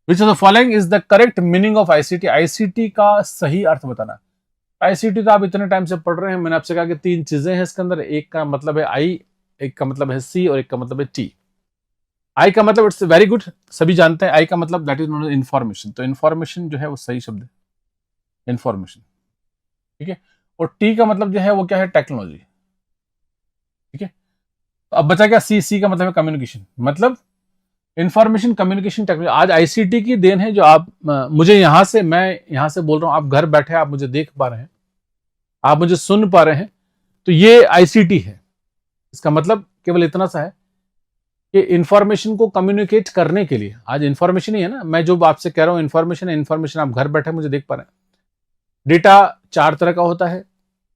Which of the following is the correct meaning of ICT? ICT का सही अर्थ बताना। ICT तो आप इतने टाइम से पढ़ रहे हैं, मैंने आपसे कहा कि 3 चीजें हैं इसके अंदर। एक का मतलब है आई, एक का मतलब है सी और एक का मतलब है टी। आई का मतलब इट्स वेरी गुड, सभी जानते हैं। आई का मतलब that is known as information, तो इंफॉर्मेशन जो है वो सही शब्द है, इंफॉर्मेशन, ठीक है। और टी का मतलब जो है वो क्या है? टेक्नोलॉजी, ठीक है। तो अब बचा क्या? सी, सी का मतलब है कम्युनिकेशन, मतलब इंफॉर्मेशन कम्युनिकेशन टेक्नोलॉजी। आज आईसीटी की देन है जो आप मुझे यहां से, मैं यहां से बोल रहा हूं, आप घर बैठे आप मुझे देख पा रहे हैं, आप मुझे सुन पा रहे हैं, तो ये आईसीटी है। इसका मतलब केवल इतना सा है कि इंफॉर्मेशन को कम्युनिकेट करने के लिए, आज इंफॉर्मेशन ही है ना, मैं जो आपसे कह रहा हूं इंफॉर्मेशन है, इंफॉर्मेशन आप घर बैठे मुझे देख पा रहे हैं। डेटा 4 तरह का होता है।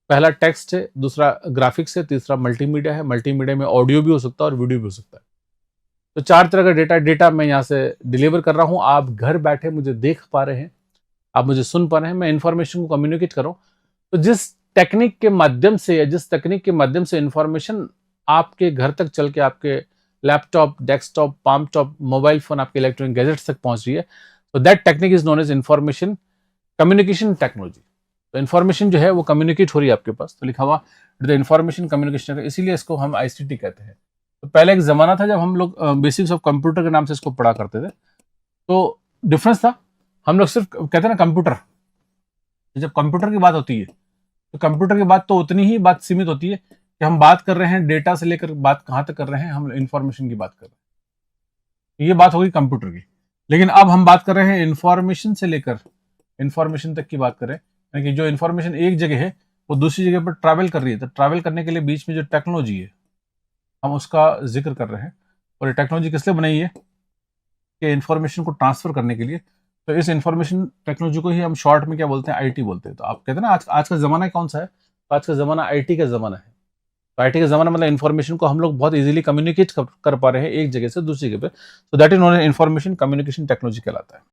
पहला टेक्स्ट है, दूसरा ग्राफिक्स है, तीसरा मल्टीमीडिया है। मल्टीमीडिया में ऑडियो भी हो सकता है और वीडियो भी हो सकता है। तो 4 तरह का डेटा मैं यहां से डिलीवर कर रहा हूं, आप घर बैठे मुझे देख पा रहे हैं, आप मुझे सुन पा रहे हैं, मैं इंफॉर्मेशन को कम्युनिकेट कर रहा हूं। तो जिस टेक्निक के माध्यम से या जिस तकनीक के माध्यम से इंफॉर्मेशन आपके घर तक चल के आपके laptop, desktop, palm top, mobile phone, आपके इलेक्ट्रॉनिक गैजेट्स तक पहुंच रही है, तो that technique is known as information communication technology. तो इंफॉर्मेशन जो है वो कम्युनिकेट हो रही है आपके पास, तो लिखा हुआ द इंफॉर्मेशन कम्युनिकेशन, इसीलिए इसको हम आईसीटी कहते हैं। तो पहले एक जमाना था जब हम लोग बेसिक्स ऑफ कंप्यूटर के नाम से इसको पढ़ा करते थे, तो डिफरेंस था, हम लोग सिर्फ कहते हैं ना कंप्यूटर। जब कंप्यूटर की बात होती है तो कंप्यूटर की बात तो उतनी ही बात सीमित होती है कि हम बात कर रहे हैं डेटा से लेकर बात कहां तक कर रहे हैं, हम इंफॉर्मेशन की बात कर रहे हैं, ये बात होगी कंप्यूटर की। लेकिन अब हम बात कर रहे हैं इंफॉर्मेशन से लेकर इंफॉर्मेशन तक की बात करें, यानी कि जो इंफॉर्मेशन एक जगह है वो दूसरी जगह पर ट्रैवल कर रही है, तो ट्रैवल करने के लिए बीच में जो टेक्नोलॉजी है हम उसका जिक्र कर रहे हैं। और ये टेक्नोलॉजी किस लिए बनाई है? कि इंफॉर्मेशन को ट्रांसफर करने के लिए। तो इस इंफॉर्मेशन टेक्नोलॉजी को ही हम शॉर्ट में क्या बोलते हैं? आईटी बोलते हैं। तो आप कहते हैं ना आज का जमाना कौन सा है? आज का जमाना आईटी का जमाना है। तो आईटी का जमाना मतलब इंफॉर्मेशन को हम लोग बहुत इजीली कम्युनिकेट कर पा रहे हैं एक जगह से दूसरी जगह पे, तो that is known as information communication technology कहलाता है।